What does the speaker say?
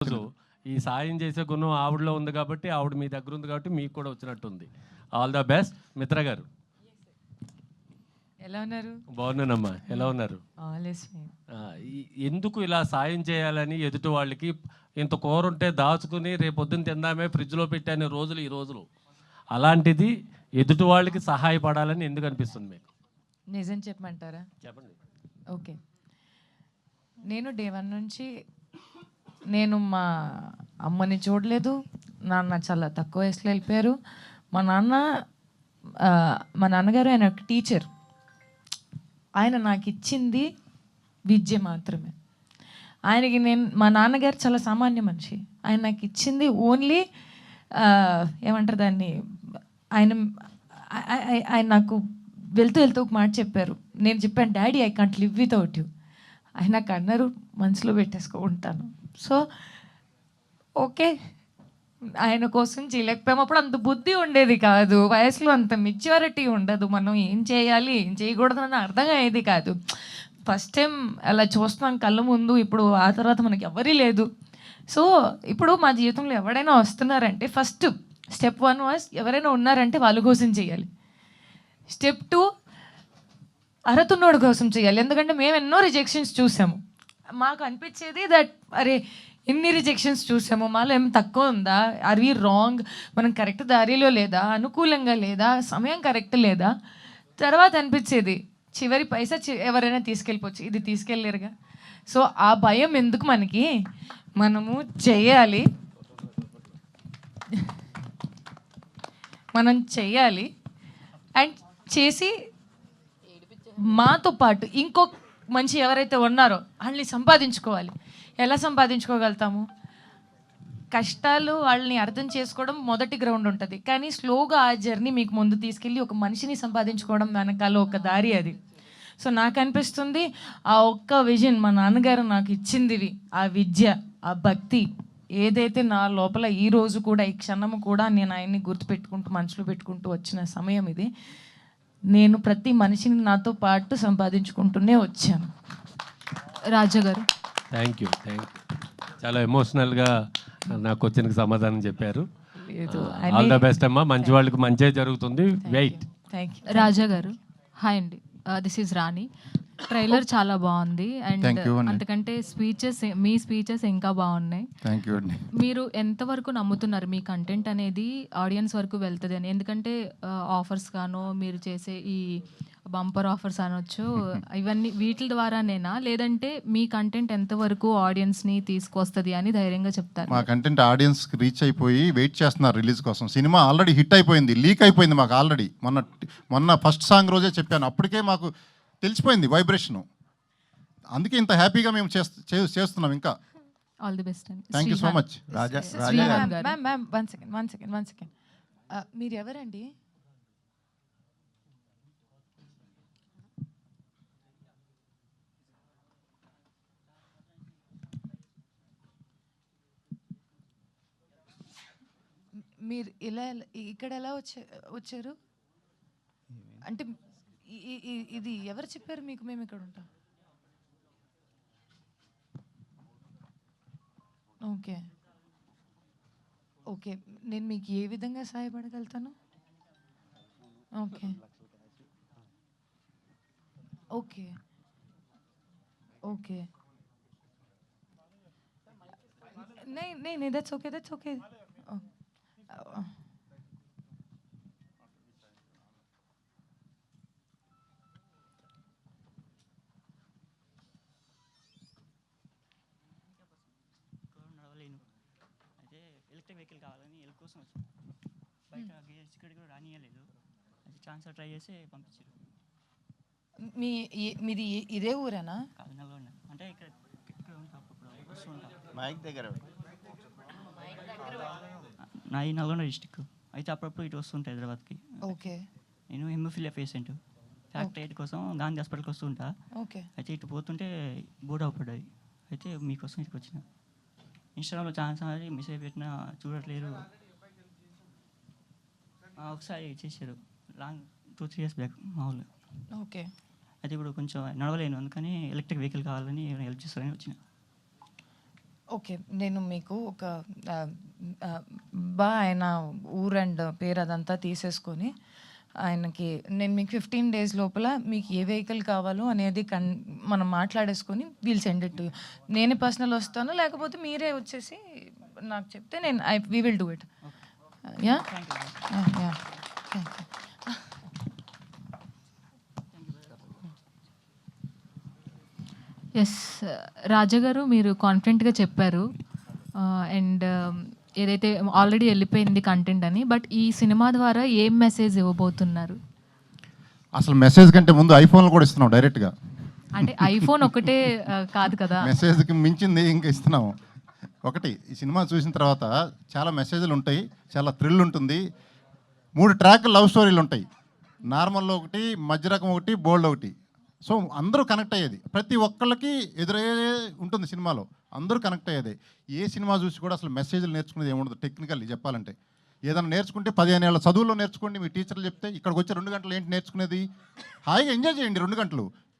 రోజు ఈ సాయం చేసే గుణం ఆవిడలో ఉంది కాబట్టి ఆవిడ మీ దగ్గర ఉంది కాబట్టి మీకు కూడా వచ్చినట్టుంది. All the best. మిత్ర గారు ఎలా ఉన్నారు? బాగున్నానమ్మా, ఎలా ఉన్నారు? ఎందుకు ఇలా సాయం చేయాలని ఎదుటి వాళ్ళకి ఇంత కూర ఉంటే దాచుకుని రేపొద్దున తిందామే ఫ్రిడ్జ్లో పెట్టానే రోజులు ఈ రోజులు, అలాంటిది ఎదుటి వాళ్ళకి సహాయపడాలని ఎందుకు అనిపిస్తుంది మీకు? నిజం చెప్పమంటారా? చెప్పండి. ఓకే, నేను డే 1 నుంచి నేను మా అమ్మని చూడలేదు. నాన్న చాలా తక్కువ వయసులో వెళ్ళిపోయారు. మా నాన్నగారు ఆయన ఒక టీచర్. ఆయన నాకు ఇచ్చింది విద్య మాత్రమే. మా నాన్నగారు చాలా సామాన్య మనిషి. ఆయన నాకు ఇచ్చింది ఓన్లీ ఏమంటారు దాన్ని, ఆయన నాకు వెళ్తూ ఒక మాట చెప్పారు. నేను చెప్పాను, daddy I can't live without you. ఆయన నాకు అన్నారు, మనసులో పెట్టేసుకుంటాను. సో ఓకే, ఆయన కోసం చేయలేకపోయాము. అప్పుడు అంత బుద్ధి ఉండేది కాదు, వయసులో అంత మెచ్యూరిటీ ఉండదు. మనం ఏం చేయాలి ఏం చేయకూడదు అని అర్థం అయ్యేది కాదు. ఫస్ట్ టైం అలా చూస్తున్నాం కళ్ళ ముందు. ఇప్పుడు ఆ తర్వాత మనకి ఎవరీ లేదు. సో ఇప్పుడు మా జీవితంలో ఎవరైనా వస్తున్నారంటే ఫస్ట్ స్టెప్ 1 వాస్, ఎవరైనా ఉన్నారంటే వాళ్ళ కోసం చేయాలి. స్టెప్ 2 అర్హతున్నోడి కోసం చేయాలి. ఎందుకంటే మేము ఎన్నో రిజెక్షన్స్ చూసాము. మాకు అనిపించేది దట్ అరే ఎన్ని రిజెక్షన్స్ చూసాము, మాలో ఏం తక్కువ ఉందా, ఆర్ వి రాంగ్, మనం కరెక్ట్ దారిలో లేదా, అనుకూలంగా లేదా, సమయం కరెక్ట్ లేదా. తర్వాత అనిపించేది చివరి పైసా ఎవరైనా తీసుకెళ్ళిపోవచ్చు, ఇది తీసుకెళ్ళలేరుగా. సో ఆ భయం ఎందుకు మనకి, మనము చేయాలి, మనం చెయ్యాలి. అండ్ చేసి మాతో పాటు ఇంకో మంచి ఎవరైతే ఉన్నారో వాళ్ళని సంపాదించుకోవాలి. ఎలా సంపాదించుకోగలుగుతాము? కష్టాలు వాళ్ళని అర్థం చేసుకోవడం మొదటి గ్రౌండ్ ఉంటుంది, కానీ స్లోగా ఆ జర్నీ మీకు ముందు తీసుకెళ్ళి ఒక మనిషిని సంపాదించుకోవడం వెనకాల ఒక దారి అది. సో నాకు అనిపిస్తుంది ఆ ఒక్క విజన్ మా నాన్నగారు నాకు ఇచ్చిందివి, ఆ విద్య, ఆ భక్తి ఏదైతే నా లోపల ఈ రోజు కూడా ఈ క్షణము కూడా నేను ఆయన్ని గుర్తుపెట్టుకుంటూ మనసులో పెట్టుకుంటూ వచ్చిన సమయం ఇది. నేను ప్రతి మనిషిని నాతో పాటు సంపాదించుకుంటూనే వచ్చాను. రాజా గారు థ్యాంక్ యూ. చాలా ఎమోషనల్గా నాకు వచ్చిన సమాధానం చెప్పారు. ఆల్ ద బెస్ట్ అమ్మా, మంచి వాళ్ళకి మంచిగా జరుగుతుంది. వెయిట్. రాజా గారు హాయ్ అండి, దిస్ ఈజ్ రాణి. ట్రైలర్ చాలా బాగుంది అండ్ అంతకంటే మీ స్పీచెస్ ఇంకా బాగున్నాయి. మీరు ఎంతవరకు నమ్ముతున్నారు మీ కంటెంట్ అనేది ఆడియన్స్ వరకు వెళ్తుంది అని? ఎందుకంటే ఆఫర్స్ గానో మీరు చేసే ఈ బంపర్ ఆఫర్స్ అనొచ్చు, ఇవన్నీ వీటి ద్వారానేనా, లేదంటే మీ కంటెంట్ ఎంతవరకు ఆడియన్స్ని తీసుకొస్తుంది అని ధైర్యంగా చెప్తారు? మా కంటెంట్ ఆడియన్స్కి రీచ్ అయిపోయి వెయిట్ చేస్తున్నారు రిలీజ్ కోసం. సినిమా ఆల్రెడీ హిట్ అయిపోయింది, లీక్ అయిపోయింది మాకు ఆల్రెడీ. మొన్న ఫస్ట్ సాంగ్ రోజే చెప్పాను, అప్పటికే మాకు తెలిసిపోయింది వైబ్రేషను. అందుకే ఇంత హ్యాపీగా మేము చేస్తున్నాం. ఇంకా ఆల్ ది బెస్ట్ అండి. Thank you so much. Raja ma'am one second మీరు ఎవరండి? మీరు ఇక్కడ ఎలా వచ్చారు? అంటే ఇది ఎవరు చెప్పారు మీకు మేము ఇక్కడ ఉంటాం? ఓకే ఓకే, నేను మీకు ఏ విధంగా సహాయపడగలుగుతాను? ఓకే ఓకే ఓకే नहीं that's okay. అయితే ఎలక్ట్రిక్ వెహికల్ కావాలని ఎల్ కోసం వచ్చాను. బయట సిక్యూరిటీ కూడా రానియలేదు. అది ఛాన్సర్ ట్రై చేసి పంపించారు. మీది ఇదే ఊరేనా? కాదు, నల్గొండ. అంటే ఇక్కడ ఉంటా, వస్తూ ఉంటా. మైక్ దగ్గర నాది నల్గొండ డిస్టిక్. అయితే అప్పుడప్పుడు ఇటు వస్తుంటా హైదరాబాద్కి. ఓకే, నేను హెమోఫిలియా పేషెంట్. ఫ్యాక్టరీ ఎయిట్ కోసం గాంధీ హాస్పిటల్కి వస్తుంటా. ఓకే, అయితే ఇటు పోతుంటే బోర్డు అవపడ్డాయి. అయితే మీకోసం ఇటుకు వచ్చిన. ఇన్స్టాగ్రామ్లో ఛాన్స్ అది మెసేజ్ పెట్టినా చూడట్లేరు. ఒకసారి చేశారు లాంగ్ 2-3 years బ్యాక్ మా ఊళ్ళో. ఓకే, అయితే ఇప్పుడు కొంచెం నడవలేను, అందుకని ఎలక్ట్రిక్ వెహికల్ కావాలని హెల్ప్ చేస్తారని వచ్చిన. ఓకే, నేను మీకు ఒక ఆయన ఊరు అండ్ పేరు అదంతా తీసేసుకొని ఆయనకి నేను మీకు 15 days లోపల మీకు ఏ వెహికల్ కావాలో అనేది మనం మాట్లాడేసుకొని వీల్ సెండ్ ఇట్. నేనే పర్సనల్ వస్తాను, లేకపోతే మీరే వచ్చేసి నాకు చెప్తే నేను we will do it. Yeah yeah thank you. Yes Raja garu, మీరు కాన్ఫిడెంట్గా చెప్పారు అండ్ ఏదైతే ఆల్రెడీ వెళ్ళిపోయింది కంటెంట్ అని, బట్ ఈ సినిమా ద్వారా ఏం మెసేజ్ ఇవ్వబోతున్నారు? అసలు మెసేజ్ కంటే ముందు ఐఫోన్లు కూడా ఇస్తున్నాం డైరెక్ట్గా. అంటే ఐఫోన్ ఒకటే కాదు కదా, మెసేజ్కి మించింది ఇంకా ఇస్తున్నాము. ఒకటి, ఈ సినిమా చూసిన తర్వాత చాలా మెసేజ్లు ఉంటాయి, చాలా థ్రిల్ ఉంటుంది. 3 ట్రాక్ లవ్ స్టోరీలు ఉంటాయి. నార్మల్లో ఒకటి, మధ్య రకం ఒకటి, బోల్డ్ ఒకటి. సో అందరూ కనెక్ట్ అయ్యేది, ప్రతి ఒక్కళ్ళకి ఎదురయ్యే ఉంటుంది సినిమాలో, అందరూ కనెక్ట్ అయ్యేది. ఏ సినిమా చూసి కూడా అసలు మెసేజ్లు నేర్చుకునేది ఏముండదు. టెక్నికల్లీ చెప్పాలంటే ఏదైనా నేర్చుకుంటే 15 ఏళ్ళ చదువుల్లో నేర్చుకోండి, మీ టీచర్లు చెప్తే. ఇక్కడికి వచ్చి 2 గంటలు ఏంటి నేర్చుకునేది? హాయిగా ఎంజాయ్ చేయండి 2 గంటలు.